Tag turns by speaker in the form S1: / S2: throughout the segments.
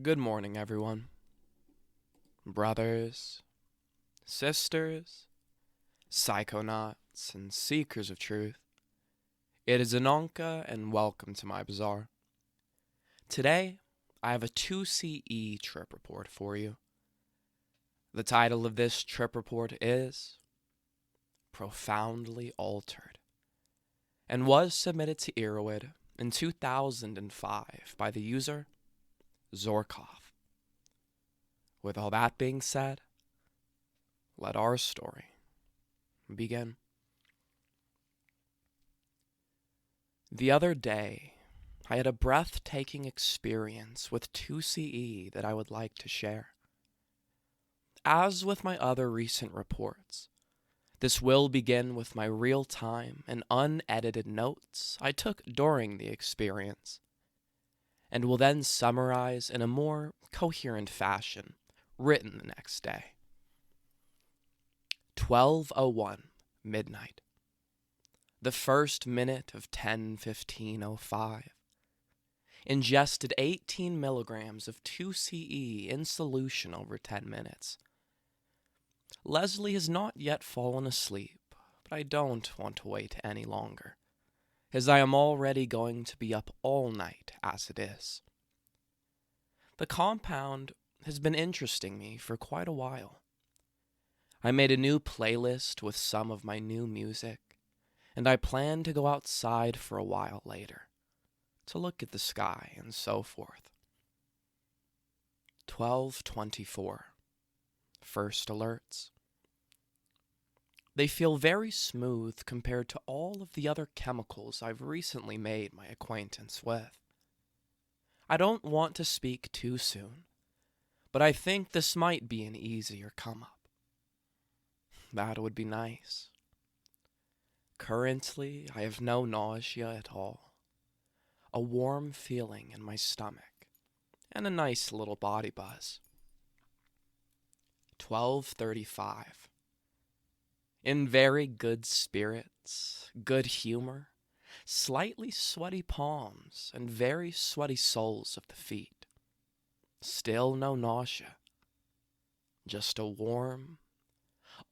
S1: Good morning, everyone. Brothers, sisters, psychonauts, and seekers of truth. It is Ananka, and welcome to my bazaar. Today, I have a 2C-E trip report for you. The title of this trip report is Profoundly Altered, and was submitted to Erowid in 2005 by the user Zorkov. With all that being said, let our story begin. The other day, I had a breathtaking experience with 2CE that I would like to share. As with my other recent reports, this will begin with my real-time and unedited notes I took during the experience, and will then summarize in a more coherent fashion, written the next day. 12:01 midnight. The first minute of 10:15:05. Ingested 18 milligrams of 2CE in solution over 10 minutes. Leslie has not yet fallen asleep, but I don't want to wait any longer, as I am already going to be up all night as it is. The compound has been interesting me for quite a while. I made a new playlist with some of my new music, and I plan to go outside for a while later, to look at the sky and so forth. 12:24. First alerts. They feel very smooth compared to all of the other chemicals I've recently made my acquaintance with. I don't want to speak too soon, but I think this might be an easier come-up. That would be nice. Currently, I have no nausea at all. A warm feeling in my stomach, and a nice little body buzz. 12:35. In very good spirits, good humor, slightly sweaty palms, and very sweaty soles of the feet. Still no nausea. Just a warm,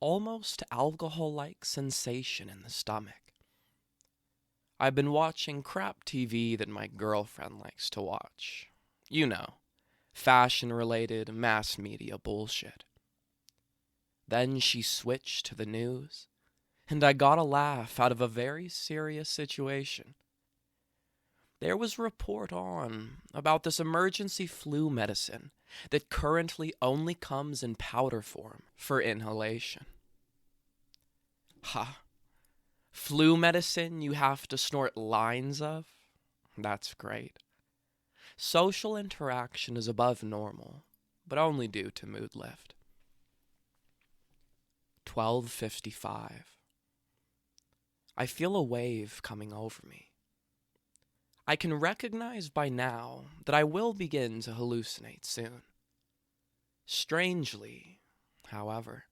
S1: almost alcohol-like sensation in the stomach. I've been watching crap TV that my girlfriend likes to watch. You know, fashion-related mass media bullshit. Then she switched to the news, and I got a laugh out of a very serious situation. There was a report on about this emergency flu medicine that currently only comes in powder form for inhalation. Ha! Flu medicine you have to snort lines of? That's great. Social interaction is above normal, but only due to mood lift. 12:55. I feel a wave coming over me. I can recognize by now that I will begin to hallucinate soon. Strangely, however,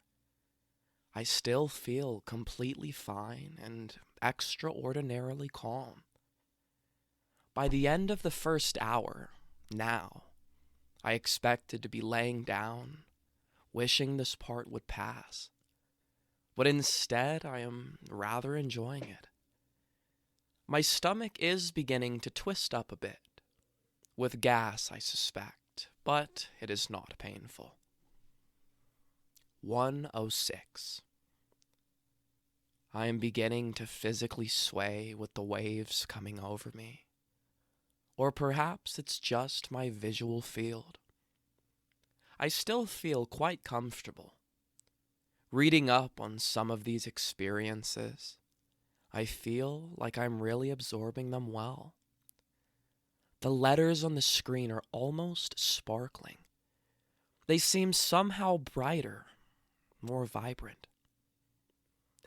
S1: I still feel completely fine and extraordinarily calm. By the end of the first hour, now, I expected to be laying down, wishing this part would pass. But instead, I am rather enjoying it. My stomach is beginning to twist up a bit, with gas, I suspect, but it is not painful. 1:06. I am beginning to physically sway with the waves coming over me. Or perhaps it's just my visual field. I still feel quite comfortable. Reading up on some of these experiences, I feel like I'm really absorbing them well. The letters on the screen are almost sparkling. They seem somehow brighter, more vibrant.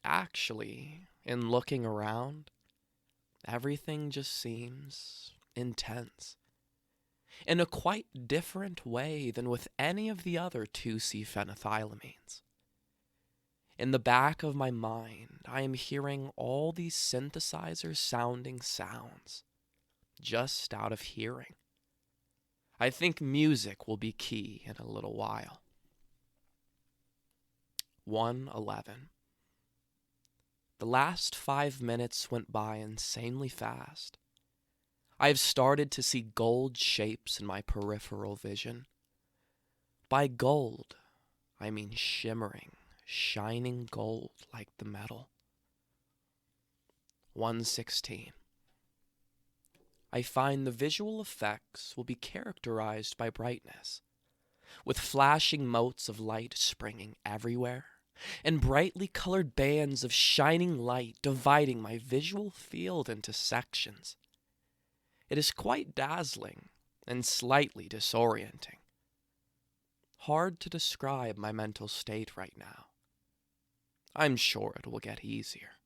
S1: Actually, in looking around, everything just seems intense. In a quite different way than with any of the other 2C phenethylamines. In the back of my mind, I am hearing all these synthesizer-sounding sounds, just out of hearing. I think music will be key in a little while. 1:11. The last 5 minutes went by insanely fast. I have started to see gold shapes in my peripheral vision. By gold, I mean shimmering, shining gold like the metal. 1:16. I find the visual effects will be characterized by brightness, with flashing motes of light springing everywhere, and brightly colored bands of shining light dividing my visual field into sections. It is quite dazzling and slightly disorienting. Hard to describe my mental state right now. I'm sure it will get easier.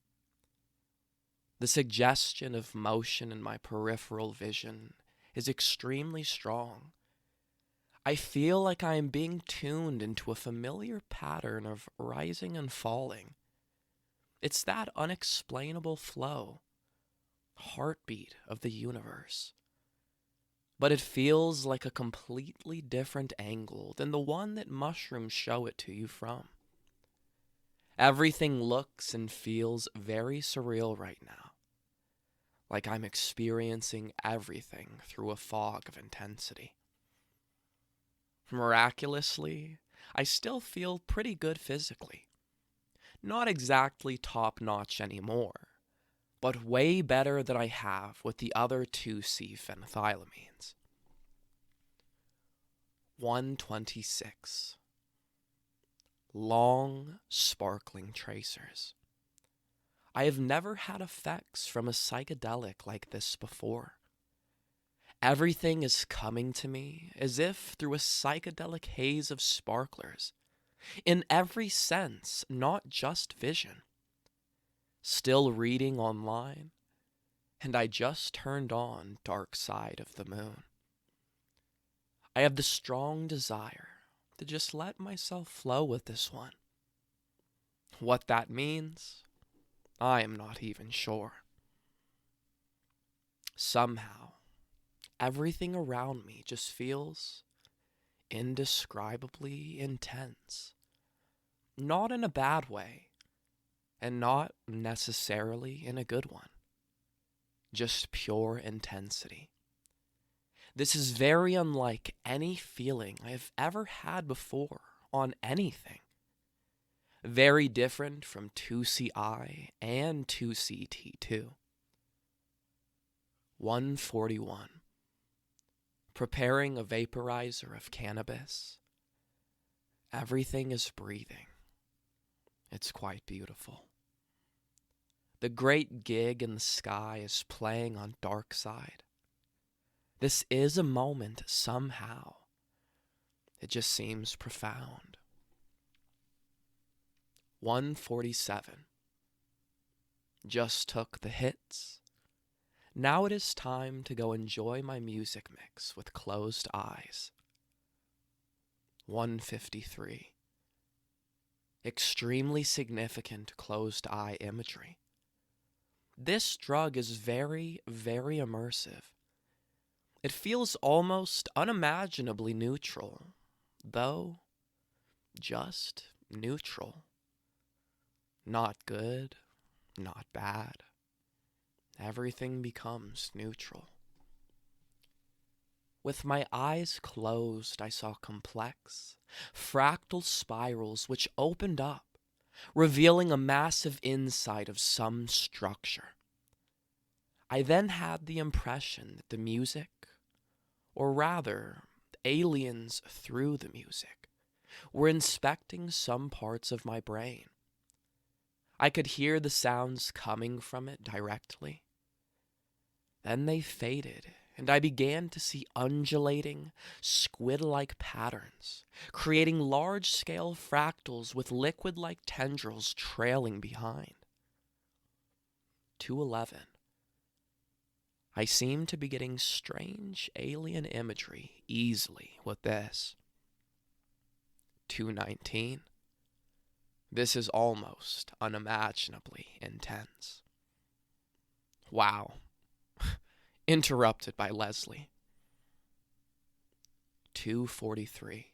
S1: The suggestion of motion in my peripheral vision is extremely strong. I feel like I am being tuned into a familiar pattern of rising and falling. It's that unexplainable flow, heartbeat of the universe. But it feels like a completely different angle than the one that mushrooms show it to you from. Everything looks and feels very surreal right now, like I'm experiencing everything through a fog of intensity. Miraculously, I still feel pretty good physically. Not exactly top-notch anymore, but way better than I have with the other 2C phenethylamines. 1:26. Long, sparkling tracers. I have never had effects from a psychedelic like this before. Everything is coming to me as if through a psychedelic haze of sparklers, in every sense, not just vision. Still reading online, and I just turned on Dark Side of the Moon. I have the strong desire to just let myself flow with this one. What that means, I am not even sure. Somehow, everything around me just feels indescribably intense. Not in a bad way, and not necessarily in a good one. Just pure intensity. This is very unlike any feeling I have ever had before on anything. Very different from 2CI and 2CT2. 1:41. Preparing a vaporizer of cannabis. Everything is breathing. It's quite beautiful. The great gig in the sky is playing on Dark Side. This is a moment somehow. It just seems profound. 1:47. Just took the hits. Now it is time to go enjoy my music mix with closed eyes. 1:53. Extremely significant closed eye imagery. This drug is very, very immersive. It feels almost unimaginably neutral, though just neutral. Not good, not bad. Everything becomes neutral. With my eyes closed, I saw complex, fractal spirals which opened up, revealing a massive inside of some structure. I then had the impression that the music, or rather, aliens through the music, were inspecting some parts of my brain. I could hear the sounds coming from it directly. Then they faded, and I began to see undulating, squid-like patterns, creating large-scale fractals with liquid-like tendrils trailing behind. 2:11. I seem to be getting strange alien imagery easily with this. 2:19. This is almost unimaginably intense. Wow. Interrupted by Leslie. 2:43.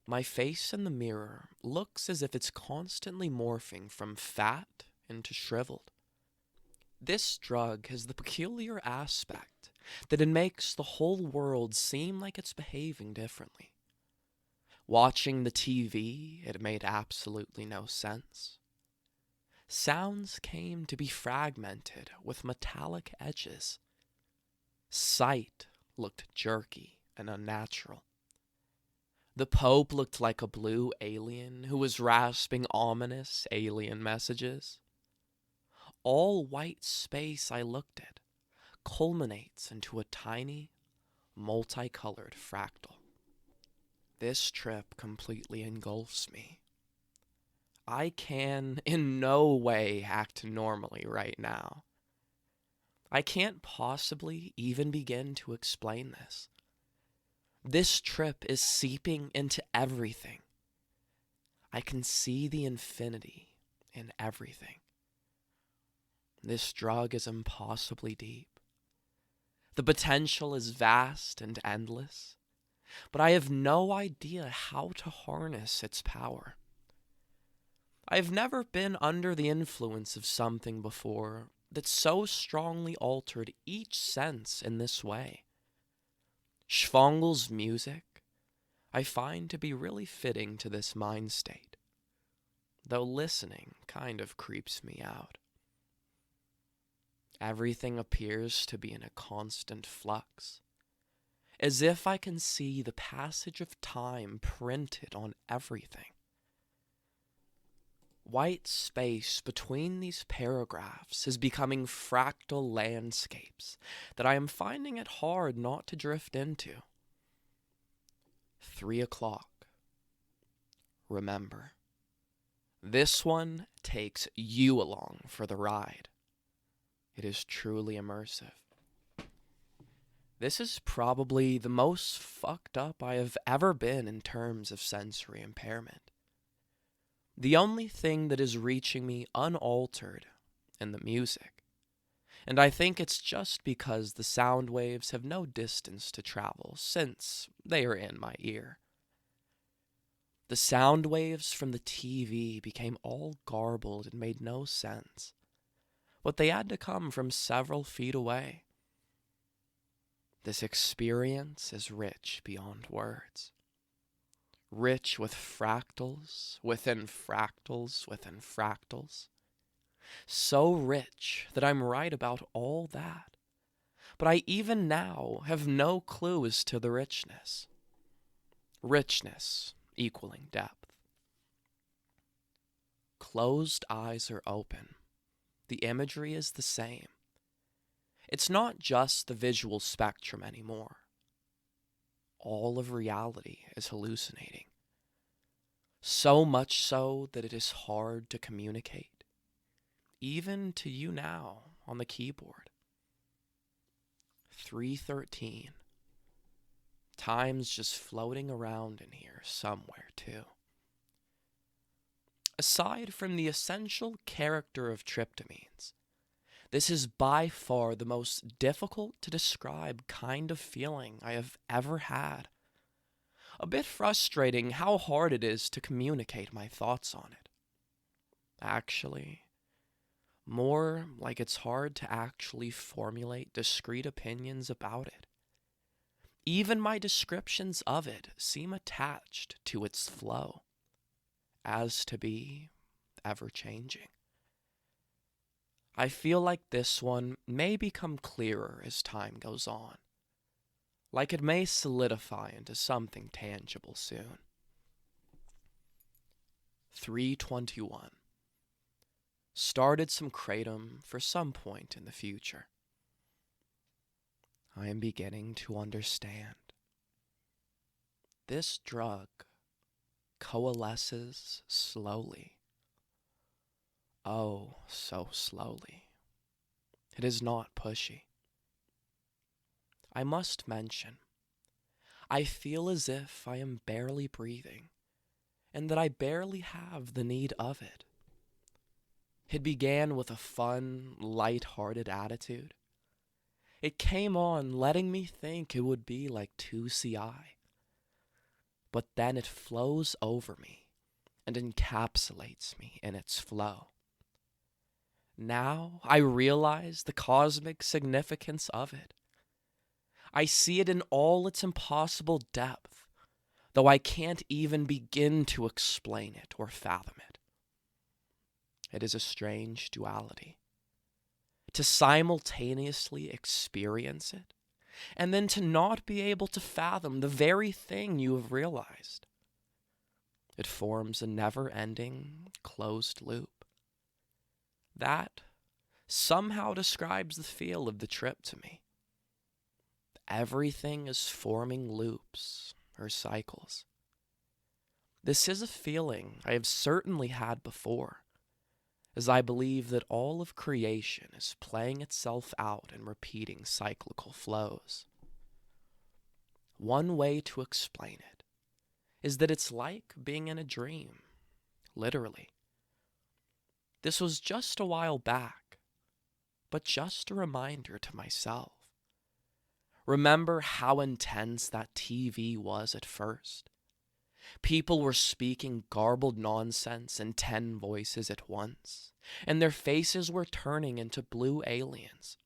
S1: My face in the mirror looks as if it's constantly morphing from fat into shriveled. This drug has the peculiar aspect that it makes the whole world seem like it's behaving differently. Watching the TV, it made absolutely no sense. Sounds came to be fragmented with metallic edges. Sight looked jerky and unnatural. The Pope looked like a blue alien who was rasping ominous alien messages. All white space I looked at culminates into a tiny, multicolored fractal. This trip completely engulfs me. I can in no way act normally right now. I can't possibly even begin to explain this. This trip is seeping into everything. I can see the infinity in everything. This drug is impossibly deep. The potential is vast and endless, but I have no idea how to harness its power. I've never been under the influence of something before that so strongly altered each sense in this way. Schwangel's music I find to be really fitting to this mind state, though listening kind of creeps me out. Everything appears to be in a constant flux, as if I can see the passage of time printed on everything. White space between these paragraphs is becoming fractal landscapes that I am finding it hard not to drift into. 3:00. Remember, this one takes you along for the ride. It is truly immersive. This is probably the most fucked up I have ever been in terms of sensory impairment. The only thing that is reaching me unaltered in the music, and I think it's just because the sound waves have no distance to travel since they are in my ear. The sound waves from the TV became all garbled and made no sense, but they had to come from several feet away. This experience is rich beyond words. Rich with fractals within fractals within fractals. So rich that I'm right about all that. But I even now have no clue as to the richness. Richness equaling depth. Closed eyes are open. The imagery is the same. It's not just the visual spectrum anymore. All of reality is hallucinating. So much so that it is hard to communicate, even to you now on the keyboard. 3:13. Time's just floating around in here somewhere, too. Aside from the essential character of tryptamines, this is by far the most difficult to describe kind of feeling I have ever had. A bit frustrating how hard it is to communicate my thoughts on it. Actually, more like it's hard to actually formulate discrete opinions about it. Even my descriptions of it seem attached to its flow, as to be ever-changing. I feel like this one may become clearer as time goes on, like it may solidify into something tangible soon. 3:21. Started some kratom for some point in the future. I am beginning to understand. This drug coalesces slowly. Oh, so slowly. It is not pushy. I must mention, I feel as if I am barely breathing, and that I barely have the need of it. It began with a fun, light-hearted attitude. It came on letting me think it would be like 2CI, but then it flows over me and encapsulates me in its flow. Now I realize the cosmic significance of it. I see it in all its impossible depth, though I can't even begin to explain it or fathom it. It is a strange duality. To simultaneously experience it, and then to not be able to fathom the very thing you have realized. It forms a never-ending, closed loop. That somehow describes the feel of the trip to me. Everything is forming loops or cycles. This is a feeling I have certainly had before, as I believe that all of creation is playing itself out in repeating cyclical flows. One way to explain it is that it's like being in a dream, literally. This was just a while back, but just a reminder to myself. Remember how intense that TV was at first? People were speaking garbled nonsense in 10 voices at once, and their faces were turning into blue aliens.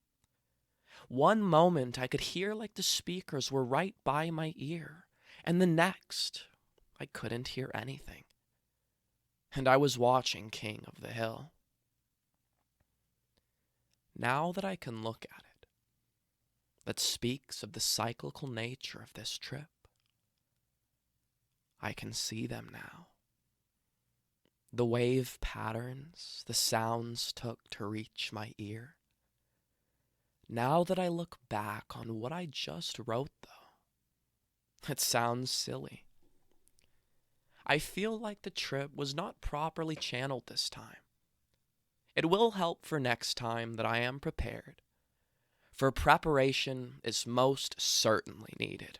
S1: One moment I could hear like the speakers were right by my ear, and the next I couldn't hear anything. And I was watching King of the Hill. Now that I can look at it, that speaks of the cyclical nature of this trip, I can see them now. The wave patterns the sounds took to reach my ear. Now that I look back on what I just wrote, though, it sounds silly. I feel like the trip was not properly channeled this time. It will help for next time that I am prepared, for preparation is most certainly needed.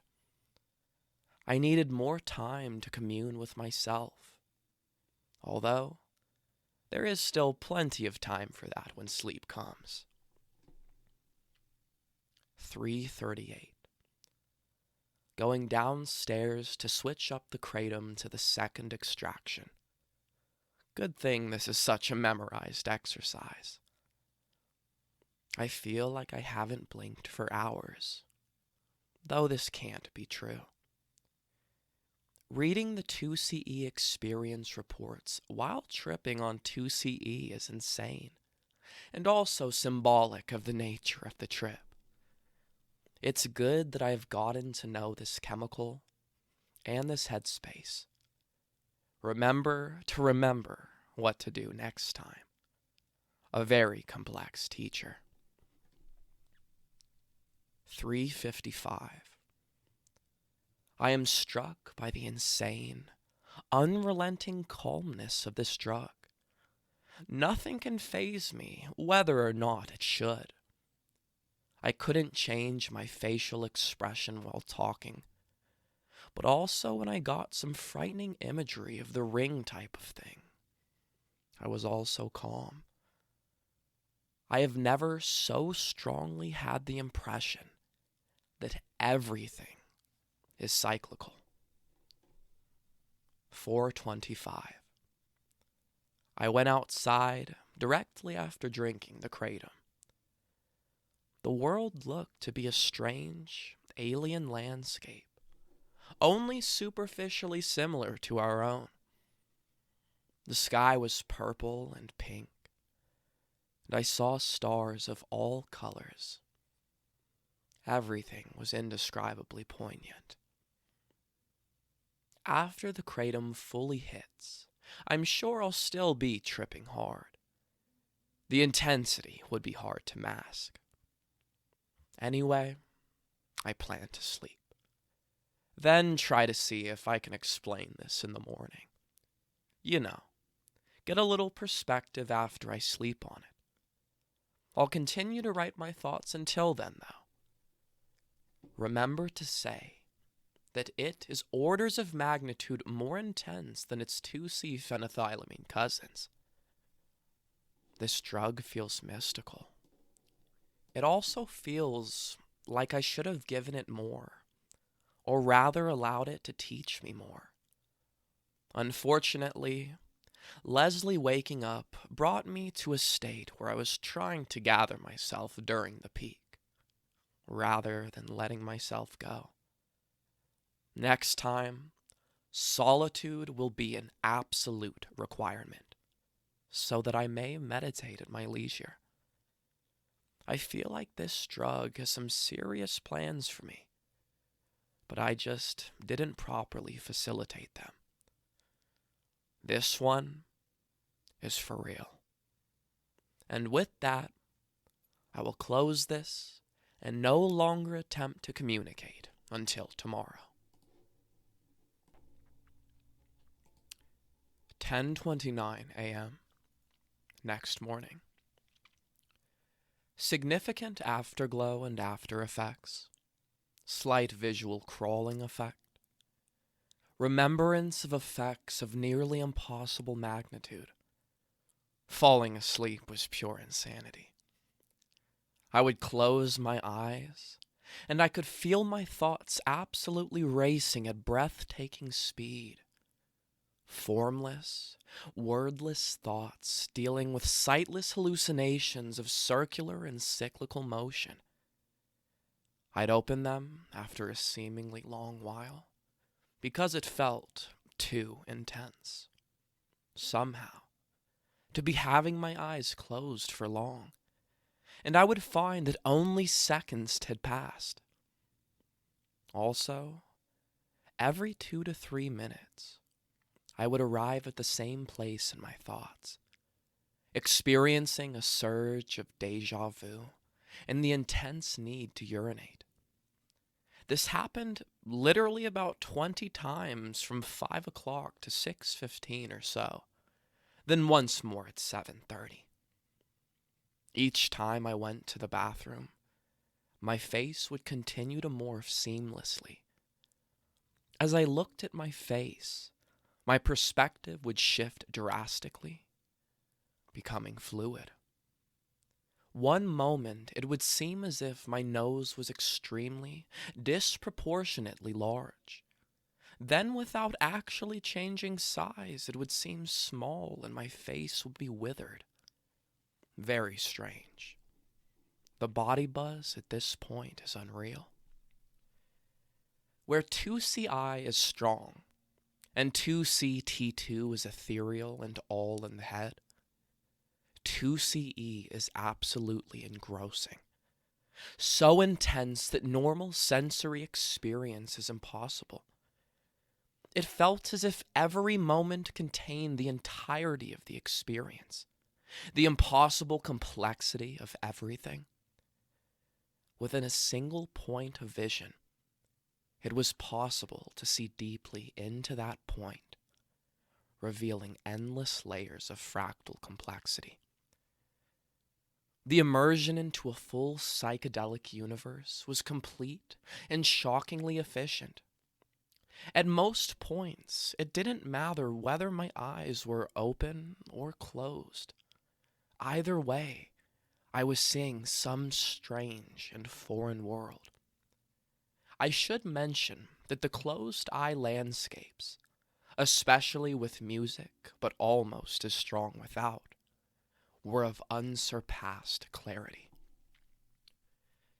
S1: I needed more time to commune with myself, although there is still plenty of time for that when sleep comes. 3:38. Going downstairs to switch up the kratom to the second extraction. Good thing this is such a memorized exercise. I feel like I haven't blinked for hours, though this can't be true. Reading the 2CE experience reports while tripping on 2CE is insane, and also symbolic of the nature of the trip. It's good that I've gotten to know this chemical and this headspace. Remember to remember what to do next time. A very complex teacher. 3:55. I am struck by the insane, unrelenting calmness of this drug. Nothing can faze me, whether or not it should. I couldn't change my facial expression while talking, but also when I got some frightening imagery of the ring type of thing. I was also calm. I have never so strongly had the impression that everything is cyclical. 4:25. I went outside directly after drinking the kratom. The world looked to be a strange, alien landscape, only superficially similar to our own. The sky was purple and pink, and I saw stars of all colors. Everything was indescribably poignant. After the kratom fully hits, I'm sure I'll still be tripping hard. The intensity would be hard to mask. Anyway, I plan to sleep. Then try to see if I can explain this in the morning. You know, get a little perspective after I sleep on it. I'll continue to write my thoughts until then, though. Remember to say that it is orders of magnitude more intense than its 2C-phenethylamine cousins. This drug feels mystical. it also feels like I should have given it more, or rather allowed it to teach me more. Unfortunately, Leslie waking up brought me to a state where I was trying to gather myself during the peak, rather than letting myself go. Next time, solitude will be an absolute requirement, so that I may meditate at my leisure. I feel like this drug has some serious plans for me, but I just didn't properly facilitate them. This one is for real. And with that, I will close this and no longer attempt to communicate until tomorrow. 10:29 a.m. next morning. Significant afterglow and after effects. Slight visual crawling effect. Remembrance of effects of nearly impossible magnitude. Falling asleep was pure insanity. I would close my eyes, and I could feel my thoughts absolutely racing at breathtaking speed. Formless, wordless thoughts dealing with sightless hallucinations of circular and cyclical motion. I'd open them after a seemingly long while, because it felt too intense. Somehow, to be having my eyes closed for long, and I would find that only seconds had passed. Also, every 2 to 3 minutes, I would arrive at the same place in my thoughts, experiencing a surge of déjà vu and the intense need to urinate. This happened literally about 20 times from 5 o'clock to 6:15 or so, then once more at 7:30. Each time I went to the bathroom, my face would continue to morph seamlessly. As I looked at my face, my perspective would shift drastically, becoming fluid. One moment, it would seem as if my nose was extremely, disproportionately large. Then, without actually changing size, it would seem small and my face would be withered. Very strange. The body buzz at this point is unreal. Where 2C-I is strong, and 2C-T2 is ethereal and all in the head, 2C-E is absolutely engrossing. So intense that normal sensory experience is impossible. It felt as if every moment contained the entirety of the experience, the impossible complexity of everything. Within a single point of vision, it was possible to see deeply into that point, revealing endless layers of fractal complexity. The immersion into a full psychedelic universe was complete and shockingly efficient. At most points, it didn't matter whether my eyes were open or closed. Either way, I was seeing some strange and foreign world. I should mention that the closed-eye landscapes, especially with music, but almost as strong without, were of unsurpassed clarity.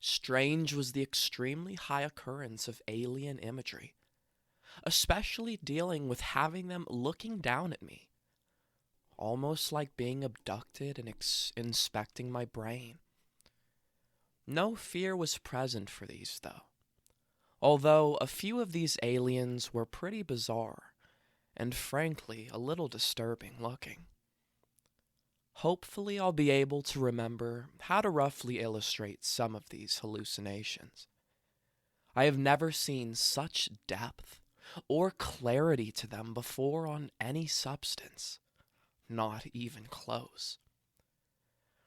S1: Strange was the extremely high occurrence of alien imagery, especially dealing with having them looking down at me, almost like being abducted and inspecting my brain. No fear was present for these, though, although a few of these aliens were pretty bizarre and frankly a little disturbing looking. Hopefully I'll be able to remember how to roughly illustrate some of these hallucinations. I have never seen such depth or clarity to them before on any substance, not even close.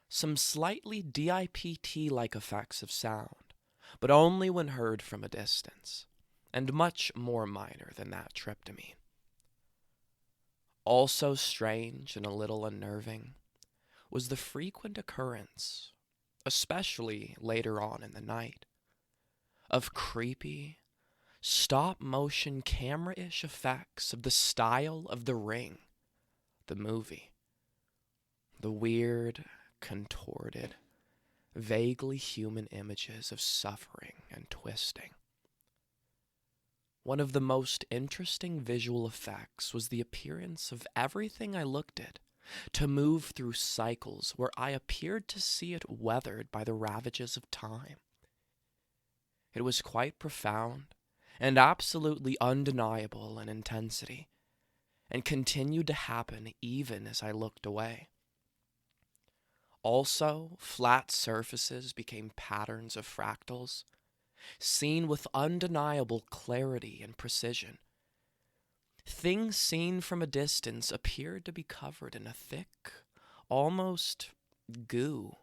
S1: Some slightly DIPT-like effects of sound, but only when heard from a distance, and much more minor than that tryptamine. Also strange and a little unnerving was the frequent occurrence, especially later on in the night, of creepy, stop-motion camera-ish effects of the style of The Ring, the movie. The weird, contorted, vaguely human images of suffering and twisting. One of the most interesting visual effects was the appearance of everything I looked at to move through cycles where I appeared to see it weathered by the ravages of time. It was quite profound and absolutely undeniable in intensity, and continued to happen even as I looked away. Also, flat surfaces became patterns of fractals, seen with undeniable clarity and precision. Things seen from a distance appeared to be covered in a thick, almost goo.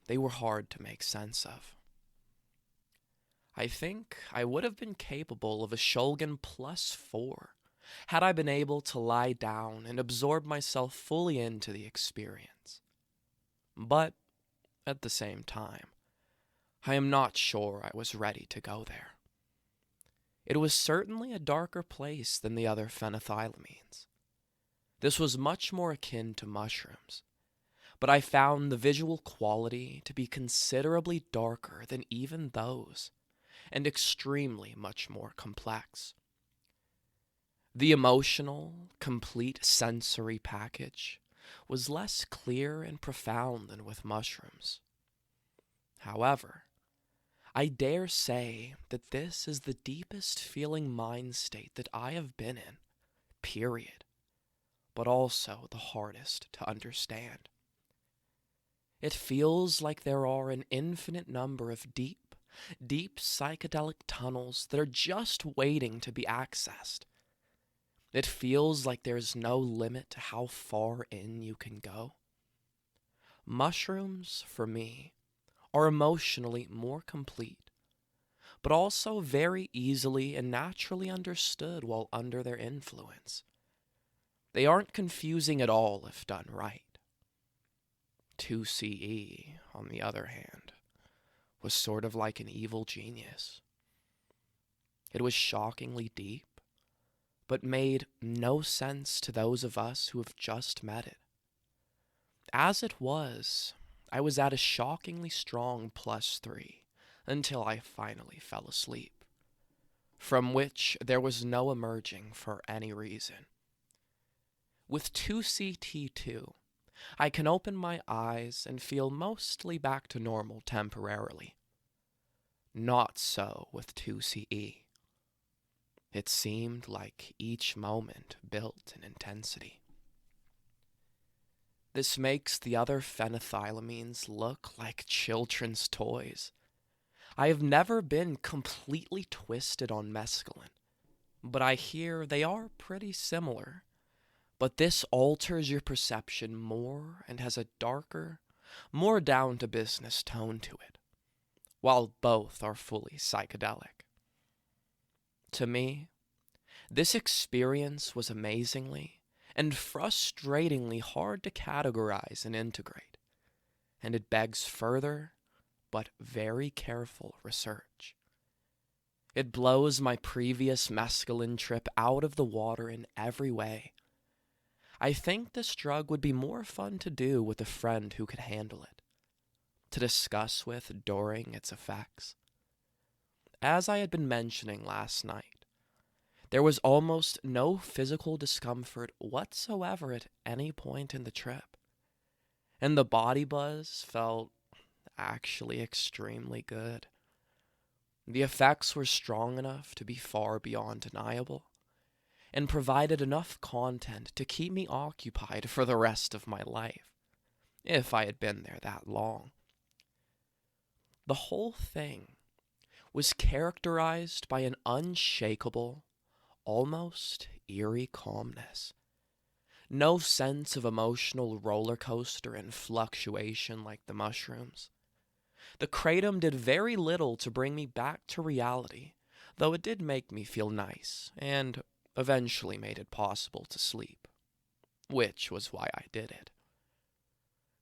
S1: They were hard to make sense of. I think I would have been capable of a Shulgin +4 had I been able to lie down and absorb myself fully into the experience. But, at the same time, I am not sure I was ready to go there. It was certainly a darker place than the other phenethylamines. This was much more akin to mushrooms, but I found the visual quality to be considerably darker than even those, and extremely much more complex. The emotional, complete sensory package was less clear and profound than with mushrooms. However, I dare say that this is the deepest feeling mind state that I have been in, period, but also the hardest to understand. It feels like there are an infinite number of deep, deep psychedelic tunnels that are just waiting to be accessed. It feels like there's no limit to how far in you can go. Mushrooms, for me, are emotionally more complete, but also very easily and naturally understood while under their influence. They aren't confusing at all if done right. 2C-E, on the other hand, was sort of like an evil genius. It was shockingly deep, but made no sense to those of us who have just met it. As it was, I was at a shockingly strong +3 until I finally fell asleep, from which there was no emerging for any reason. With 2CT2, I can open my eyes and feel mostly back to normal temporarily. Not so with 2CE. It seemed like each moment built in intensity. This makes the other phenethylamines look like children's toys. I have never been completely twisted on mescaline, but I hear they are pretty similar. But this alters your perception more and has a darker, more down-to-business tone to it, while both are fully psychedelic. To me, this experience was amazingly and frustratingly hard to categorize and integrate, and it begs further, but very careful research. It blows my previous mescaline trip out of the water in every way. I think this drug would be more fun to do with a friend who could handle it, to discuss with during its effects. As I had been mentioning last night, there was almost no physical discomfort whatsoever at any point in the trip, and the body buzz felt actually extremely good. The effects were strong enough to be far beyond deniable, and provided enough content to keep me occupied for the rest of my life, if I had been there that long. The whole thing was characterized by an unshakable, almost eerie calmness. No sense of emotional roller coaster and fluctuation like the mushrooms. The kratom did very little to bring me back to reality, though it did make me feel nice, and eventually made it possible to sleep, which was why I did it.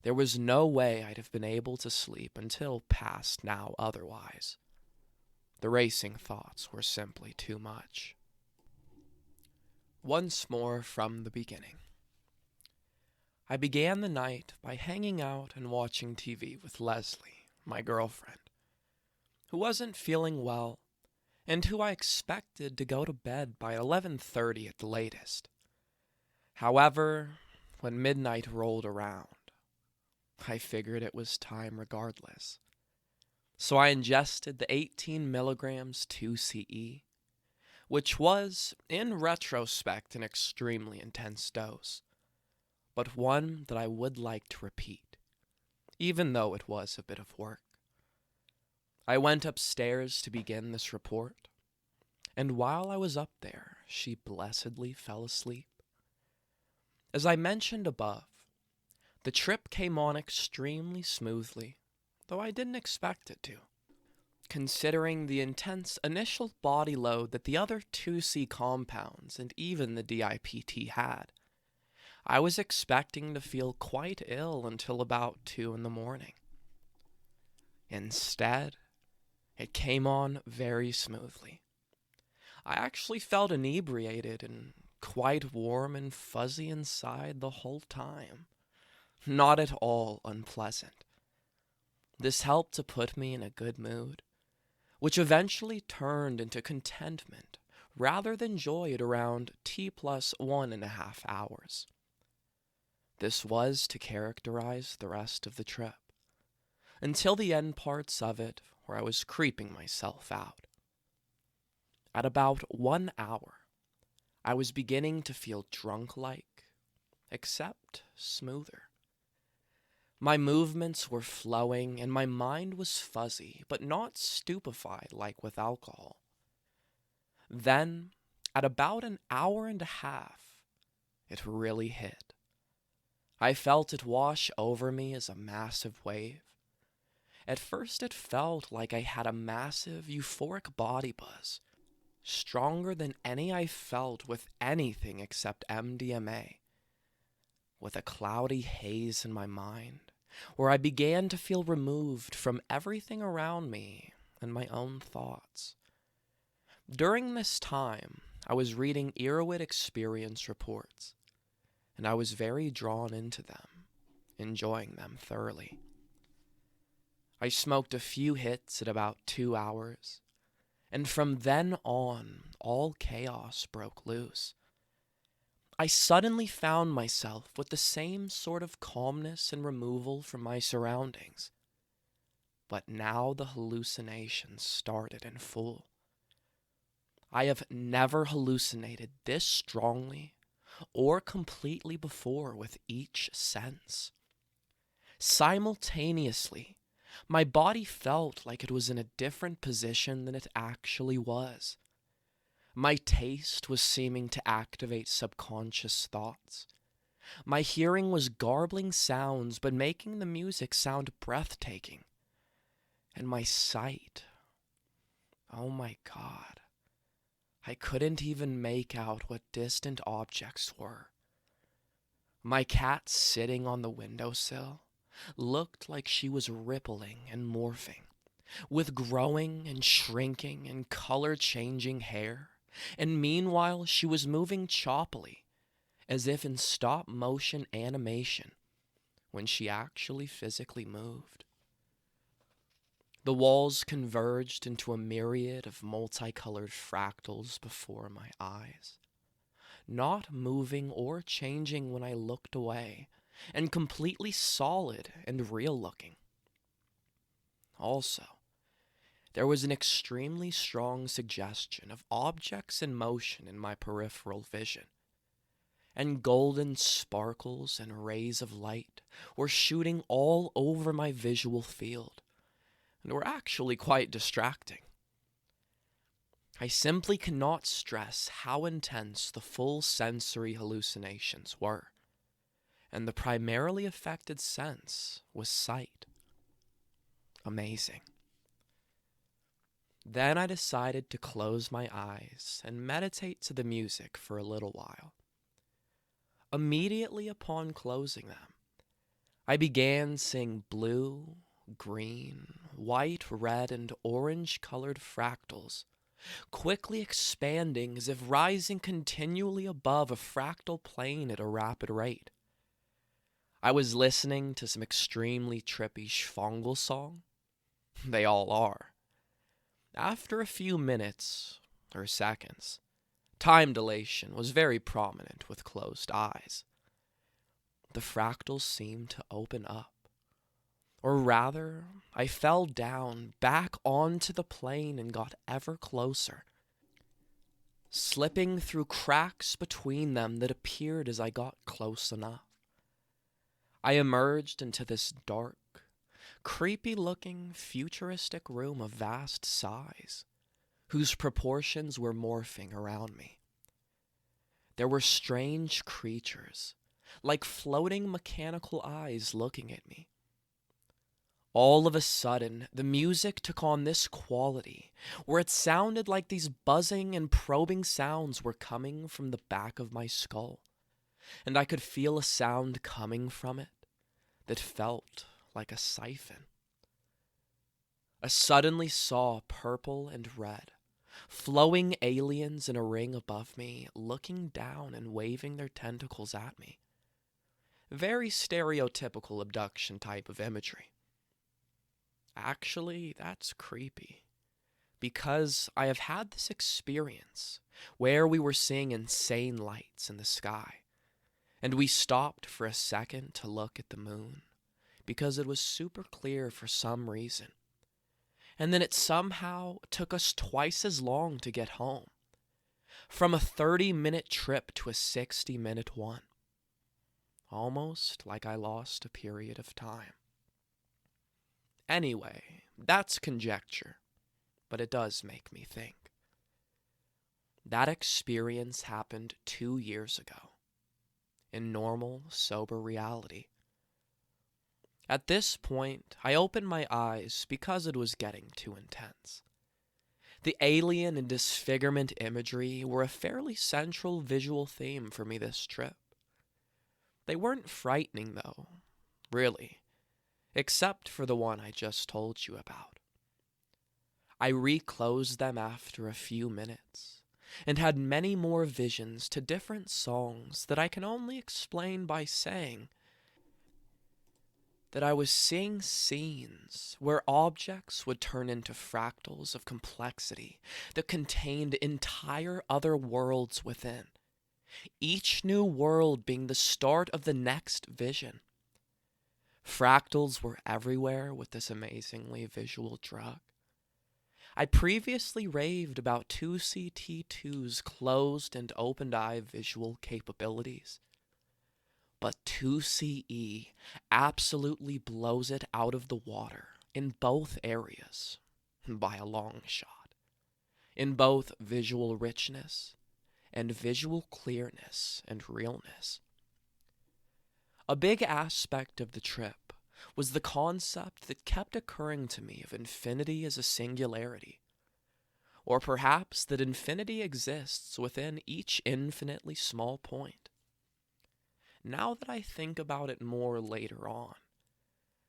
S1: There was no way I'd have been able to sleep until past now otherwise. The racing thoughts were simply too much. Once more from the beginning. I began the night by hanging out and watching TV with Leslie, my girlfriend, who wasn't feeling well and who I expected to go to bed by 11:30 at the latest. However, when midnight rolled around, I figured it was time regardless. So I ingested the 18 milligrams 2C-E, which was, in retrospect, an extremely intense dose, but one that I would like to repeat, even though it was a bit of work. I went upstairs to begin this report, and while I was up there, she blessedly fell asleep. As I mentioned above, the trip came on extremely smoothly, though I didn't expect it to, considering the intense initial body load that the other 2C compounds and even the DIPT had. I was expecting to feel quite ill until about 2 in the morning. Instead, it came on very smoothly. I actually felt inebriated and quite warm and fuzzy inside the whole time. Not at all unpleasant. This helped to put me in a good mood, which eventually turned into contentment rather than joy at around T+1.5 hours. This was to characterize the rest of the trip, until the end parts of it where I was creeping myself out. At about 1 hour, I was beginning to feel drunk-like, except smoother. My movements were flowing and my mind was fuzzy, but not stupefied like with alcohol. Then, at about 1.5 hours, it really hit. I felt it wash over me as a massive wave. At first it felt like I had a massive euphoric body buzz, stronger than any I felt with anything except MDMA, with a cloudy haze in my mind, where I began to feel removed from everything around me and my own thoughts. During this time, I was reading Erowid experience reports, and I was very drawn into them, enjoying them thoroughly. I smoked a few hits at about 2 hours, and from then on, all chaos broke loose. I suddenly found myself with the same sort of calmness and removal from my surroundings. But now the hallucinations started in full. I have never hallucinated this strongly or completely before with each sense. Simultaneously, my body felt like it was in a different position than it actually was. My taste was seeming to activate subconscious thoughts. My hearing was garbling sounds but making the music sound breathtaking. And my sight, oh my God, I couldn't even make out what distant objects were. My cat sitting on the windowsill looked like she was rippling and morphing, with growing and shrinking and color-changing hair, and meanwhile she was moving choppily, as if in stop-motion animation, when she actually physically moved. The walls converged into a myriad of multicolored fractals before my eyes, not moving or changing when I looked away, and completely solid and real-looking. Also, there was an extremely strong suggestion of objects in motion in my peripheral vision, and golden sparkles and rays of light were shooting all over my visual field, and were actually quite distracting. I simply cannot stress how intense the full sensory hallucinations were, and the primarily affected sense was sight. Amazing. Then I decided to close my eyes and meditate to the music for a little while. Immediately upon closing them, I began seeing blue, green, white, red, and orange colored fractals, quickly expanding as if rising continually above a fractal plane at a rapid rate. I was listening to some extremely trippy Schwangel song. They all are. After a few minutes, or seconds, time dilation was very prominent with closed eyes. The fractals seemed to open up. Or rather, I fell down back onto the plane and got ever closer, slipping through cracks between them that appeared as I got close enough. I emerged into this dark, creepy-looking, futuristic room of vast size, whose proportions were morphing around me. There were strange creatures, like floating mechanical eyes looking at me. All of a sudden, the music took on this quality, where it sounded like these buzzing and probing sounds were coming from the back of my skull, and I could feel a sound coming from it that felt like a siphon. I suddenly saw purple and red, flowing aliens in a ring above me, looking down and waving their tentacles at me. Very stereotypical abduction type of imagery. Actually, that's creepy, because I have had this experience where we were seeing insane lights in the sky, and we stopped for a second to look at the moon, because it was super clear for some reason. And then it somehow took us twice as long to get home, from a 30-minute trip to a 60-minute one. Almost like I lost a period of time. Anyway, that's conjecture, but it does make me think. That experience happened 2 years ago, in normal, sober reality. At this point, I opened my eyes because it was getting too intense. The alien and disfigurement imagery were a fairly central visual theme for me this trip. They weren't frightening, though, really, except for the one I just told you about. I reclosed them after a few minutes, and had many more visions to different songs that I can only explain by saying that I was seeing scenes where objects would turn into fractals of complexity that contained entire other worlds within, each new world being the start of the next vision. Fractals were everywhere with this amazingly visual drug. I previously raved about 2C-T2's closed and opened-eye visual capabilities, but 2C-E absolutely blows it out of the water in both areas, by a long shot, in both visual richness and visual clearness and realness. A big aspect of the trip was the concept that kept occurring to me of infinity as a singularity, or perhaps that infinity exists within each infinitely small point. Now that I think about it more later on,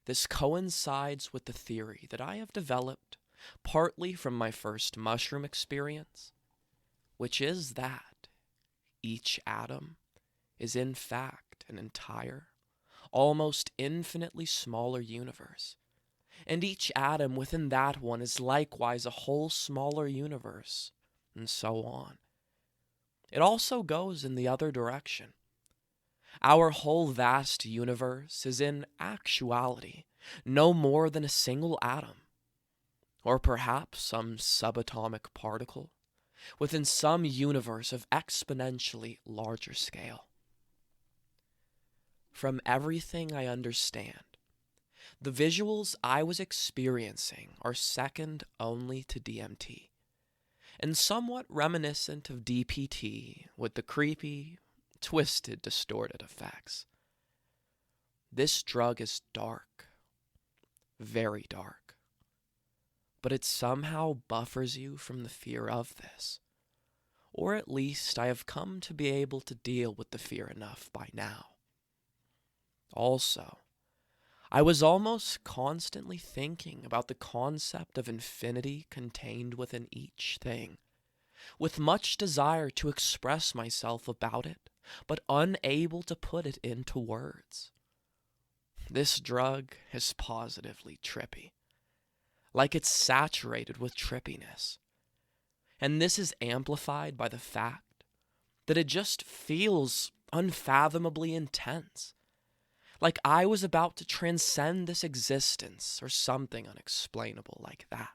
S1: this coincides with the theory that I have developed partly from my first mushroom experience, which is that each atom is in fact an entire, almost infinitely smaller universe, and each atom within that one is likewise a whole smaller universe, and so on. It also goes in the other direction. Our whole vast universe is in actuality no more than a single atom, or perhaps some subatomic particle, within some universe of exponentially larger scale. From everything I understand, the visuals I was experiencing are second only to DMT, and somewhat reminiscent of DPT with the creepy, twisted, distorted effects. This drug is dark, very dark, but it somehow buffers you from the fear of this, or at least I have come to be able to deal with the fear enough by now. Also, I was almost constantly thinking about the concept of infinity contained within each thing, with much desire to express myself about it, but unable to put it into words. This drug is positively trippy, like it's saturated with trippiness. And this is amplified by the fact that it just feels unfathomably intense. Like I was about to transcend this existence or something unexplainable like that.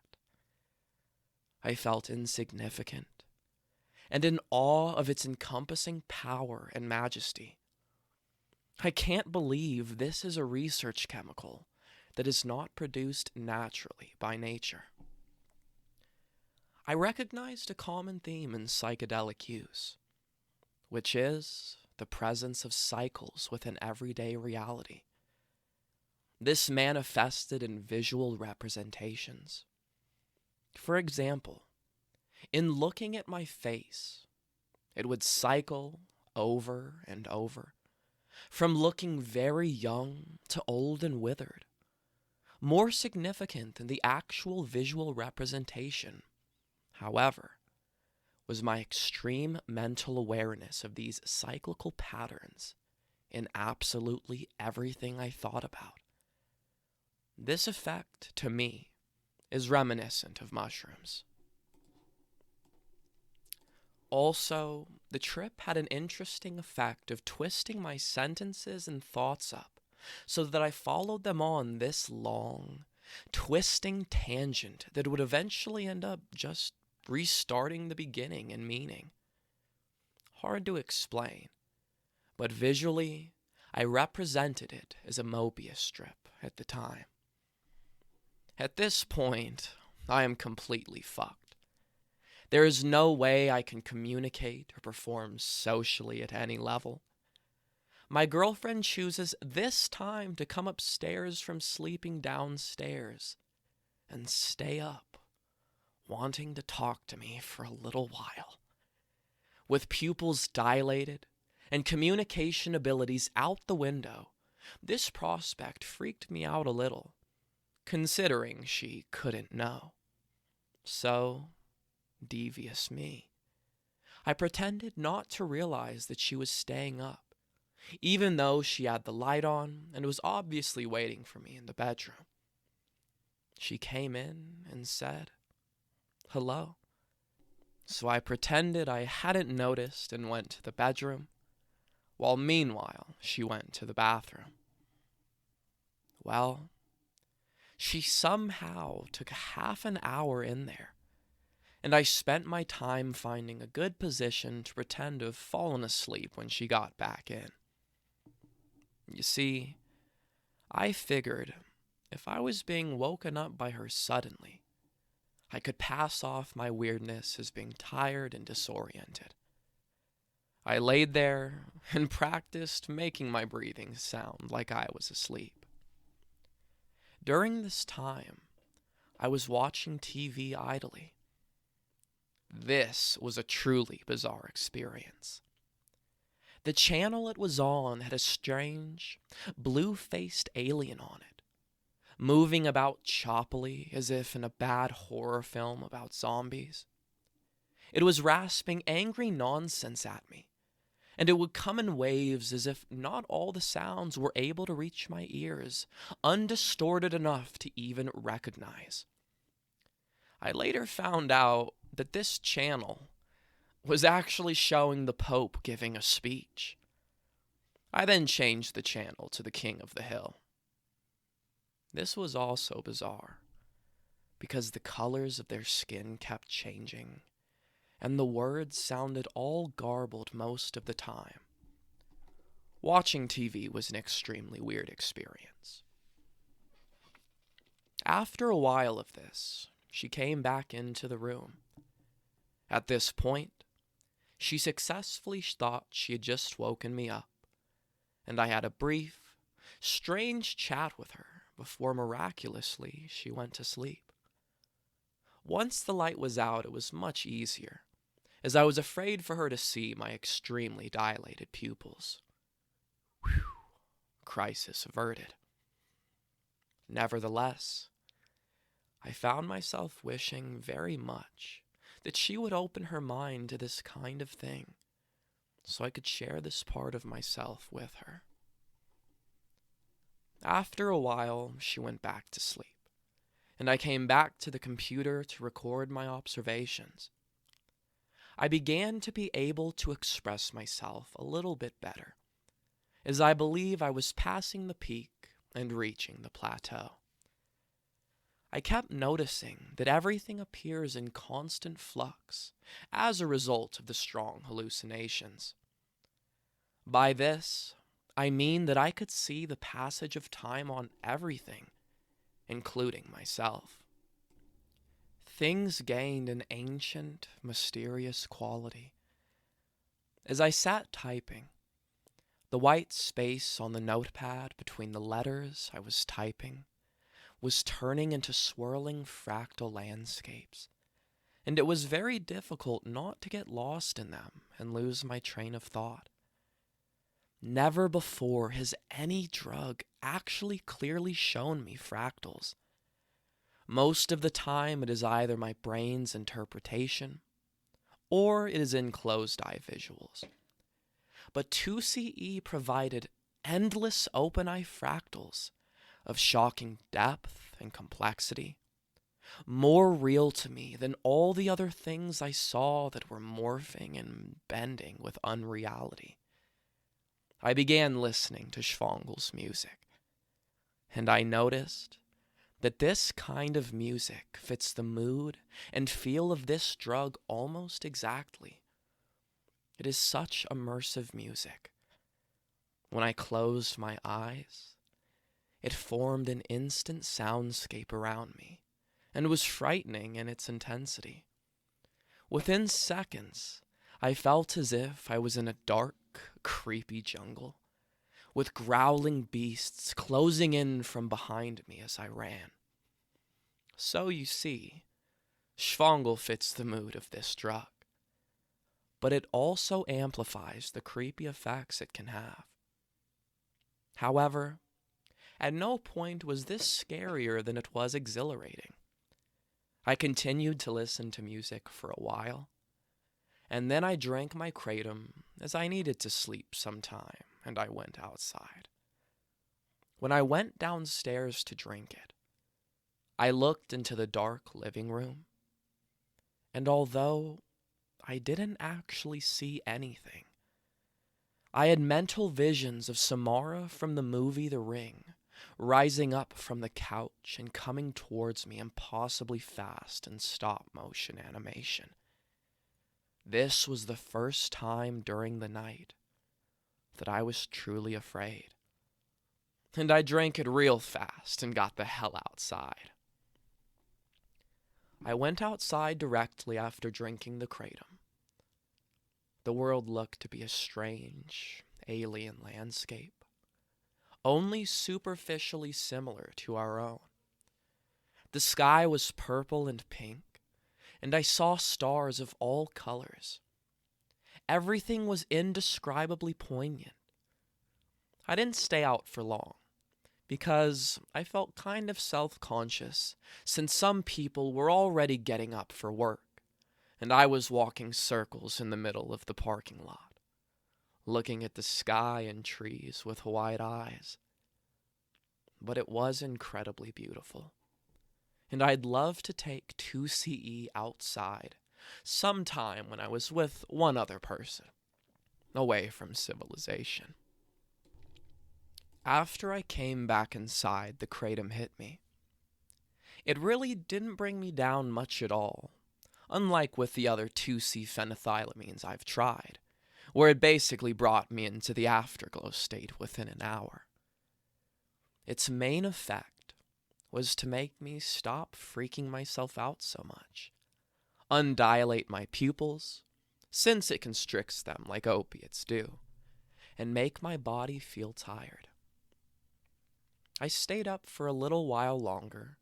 S1: I felt insignificant and in awe of its encompassing power and majesty. I can't believe this is a research chemical that is not produced naturally by nature. I recognized a common theme in psychedelic use, which is the presence of cycles within everyday reality. This manifested in visual representations. For example, in looking at my face, it would cycle over and over, from looking very young to old and withered. More significant than the actual visual representation, however, was my extreme mental awareness of these cyclical patterns in absolutely everything I thought about. This effect, to me, is reminiscent of mushrooms. Also, the trip had an interesting effect of twisting my sentences and thoughts up so that I followed them on this long, twisting tangent that would eventually end up just restarting the beginning and meaning. Hard to explain, but visually, I represented it as a Mobius strip at the time. At this point, I am completely fucked. There is no way I can communicate or perform socially at any level. My girlfriend chooses this time to come upstairs from sleeping downstairs and stay up, wanting to talk to me for a little while. With pupils dilated and communication abilities out the window, this prospect freaked me out a little, considering she couldn't know. So, devious me, I pretended not to realize that she was staying up, even though she had the light on and was obviously waiting for me in the bedroom. She came in and said, "Hello." So I pretended I hadn't noticed and went to the bedroom, while meanwhile she went to the bathroom. Well, she somehow took half an hour in there, and I spent my time finding a good position to pretend to have fallen asleep when she got back in. You see, I figured if I was being woken up by her suddenly, I could pass off my weirdness as being tired and disoriented. I laid there and practiced making my breathing sound like I was asleep. During this time, I was watching TV idly. This was a truly bizarre experience. The channel it was on had a strange, blue-faced alien on it, moving about choppily as if in a bad horror film about zombies. It was rasping angry nonsense at me, and it would come in waves as if not all the sounds were able to reach my ears, undistorted enough to even recognize. I later found out that this channel was actually showing the Pope giving a speech. I then changed the channel to the King of the Hill. This was also bizarre, because the colors of their skin kept changing, and the words sounded all garbled most of the time. Watching TV was an extremely weird experience. After a while of this, she came back into the room. At this point, she successfully thought she had just woken me up, and I had a brief, strange chat with her before miraculously she went to sleep. Once the light was out, it was much easier, as I was afraid for her to see my extremely dilated pupils. Whew, crisis averted. Nevertheless, I found myself wishing very much that she would open her mind to this kind of thing, so I could share this part of myself with her. After a while, she went back to sleep, and I came back to the computer to record my observations. I began to be able to express myself a little bit better, as I believe I was passing the peak and reaching the plateau. I kept noticing that everything appears in constant flux as a result of the strong hallucinations. By this, I mean that I could see the passage of time on everything, including myself. Things gained an ancient, mysterious quality. As I sat typing, the white space on the notepad between the letters I was typing was turning into swirling fractal landscapes, and it was very difficult not to get lost in them and lose my train of thought. Never before has any drug actually clearly shown me fractals. Most of the time it is either my brain's interpretation or it is in closed-eye visuals. But 2C-E provided endless open-eye fractals of shocking depth and complexity, more real to me than all the other things I saw that were morphing and bending with unreality. I began listening to Schwangel's music, and I noticed that this kind of music fits the mood and feel of this drug almost exactly. It is such immersive music. When I closed my eyes, it formed an instant soundscape around me and was frightening in its intensity. Within seconds, I felt as if I was in a dark, creepy jungle, with growling beasts closing in from behind me as I ran. So you see, Schwangel fits the mood of this drug, but it also amplifies the creepy effects it can have. However, at no point was this scarier than it was exhilarating. I continued to listen to music for a while, and then I drank my kratom as I needed to sleep sometime, and I went outside. When I went downstairs to drink it, I looked into the dark living room, and although I didn't actually see anything, I had mental visions of Samara from the movie The Ring, rising up from the couch and coming towards me impossibly fast in stop-motion animation. This was the first time during the night that I was truly afraid, and I drank it real fast and got the hell outside. I went outside directly after drinking the kratom. The world looked to be a strange, alien landscape, only superficially similar to our own. The sky was purple and pink, and I saw stars of all colors. Everything was indescribably poignant. I didn't stay out for long, because I felt kind of self-conscious, since some people were already getting up for work, and I was walking circles in the middle of the parking lot, looking at the sky and trees with wide eyes. But it was incredibly beautiful, and I'd love to take 2CE outside sometime when I was with one other person, away from civilization. After I came back inside, the kratom hit me. It really didn't bring me down much at all, unlike with the other 2C phenethylamines I've tried, where it basically brought me into the afterglow state within an hour. Its main effect was to make me stop freaking myself out so much, undilate my pupils, since it constricts them like opiates do, and make my body feel tired. I stayed up for a little while longer,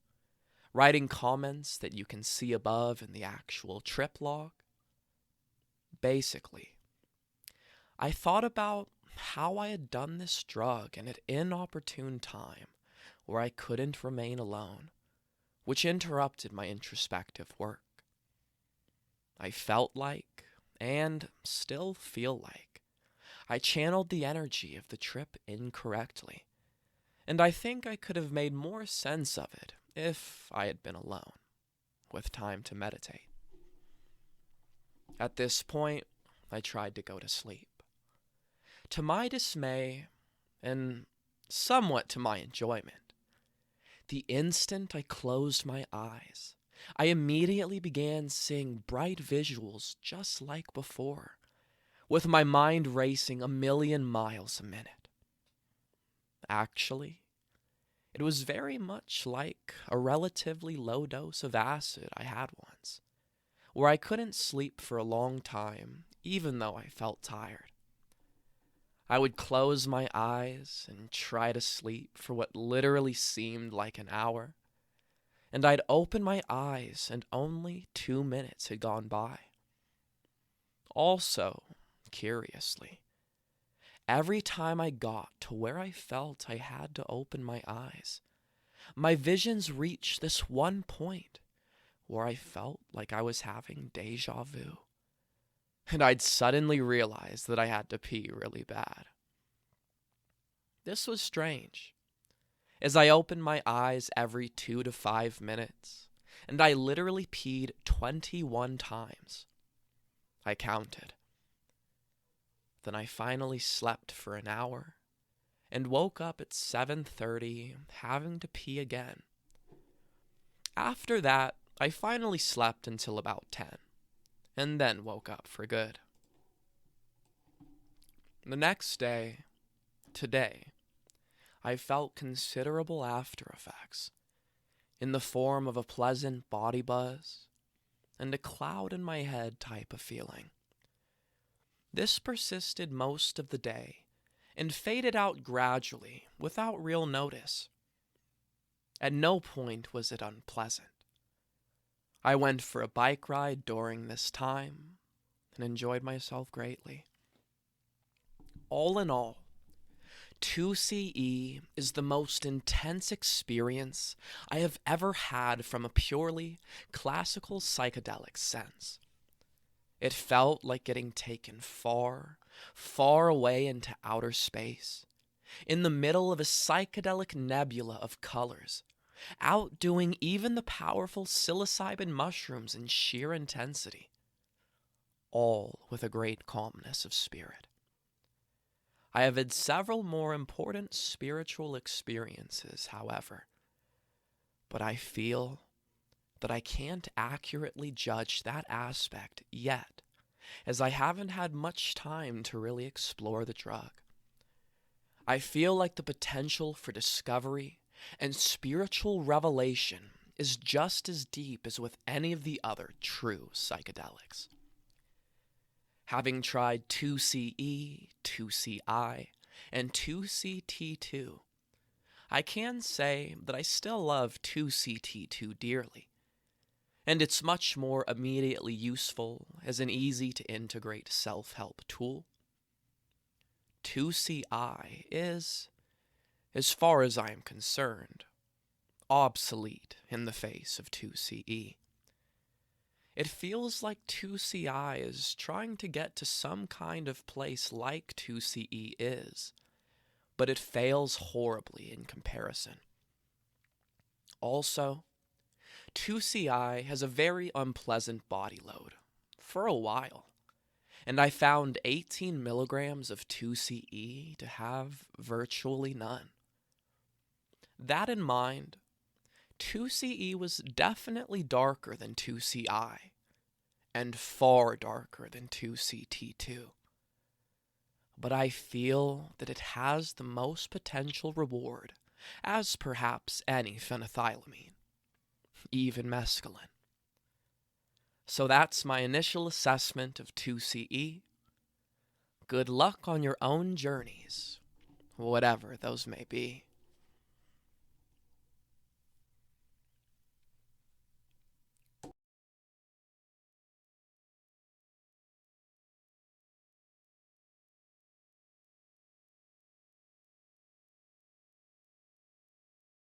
S1: writing comments that you can see above in the actual trip log. Basically, I thought about how I had done this drug in an inopportune time where I couldn't remain alone, which interrupted my introspective work. I felt like, and still feel like, I channeled the energy of the trip incorrectly, and I think I could have made more sense of it if I had been alone, with time to meditate. At this point, I tried to go to sleep. To my dismay, and somewhat to my enjoyment, the instant I closed my eyes, I immediately began seeing bright visuals just like before, with my mind racing 1,000,000 miles a minute. Actually, it was very much like a relatively low dose of acid I had once, where I couldn't sleep for a long time, even though I felt tired. I would close my eyes and try to sleep for what literally seemed like an hour, and I'd open my eyes and only 2 minutes had gone by. Also, curiously, every time I got to where I felt I had to open my eyes, my visions reached this one point where I felt like I was having deja vu, and I'd suddenly realize that I had to pee really bad. This was strange, as I opened my eyes every 2 to 5 minutes, and I literally peed 21 times. I counted. Then I finally slept for an hour, and woke up at 7:30, having to pee again. After that, I finally slept until about 10, and then woke up for good. The next day, today, I felt considerable after effects, in the form of a pleasant body buzz, and a cloud in my head type of feeling. This persisted most of the day, and faded out gradually, without real notice. At no point was it unpleasant. I went for a bike ride during this time, and enjoyed myself greatly. All in all, 2CE is the most intense experience I have ever had from a purely classical psychedelic sense. It felt like getting taken far, far away into outer space, in the middle of a psychedelic nebula of colors, outdoing even the powerful psilocybin mushrooms in sheer intensity, all with a great calmness of spirit. I have had several more important spiritual experiences, however, but I feel that I can't accurately judge that aspect yet, as I haven't had much time to really explore the drug. I feel like the potential for discovery and spiritual revelation is just as deep as with any of the other true psychedelics. Having tried 2CE, 2CI, and 2CT2, I can say that I still love 2CT2 dearly, and it's much more immediately useful as an easy-to-integrate self-help tool. 2CI is, as far as I am concerned, obsolete in the face of 2CE. It feels like 2CI is trying to get to some kind of place like 2CE is, but it fails horribly in comparison. Also, 2CI has a very unpleasant body load, for a while, and I found 18 milligrams of 2CE to have virtually none. That in mind, 2CE was definitely darker than 2CI, and far darker than 2CT2. But I feel that it has the most potential reward, as perhaps any phenethylamine, even mescaline. So that's my initial assessment of 2CE. Good luck on your own journeys, whatever those may be.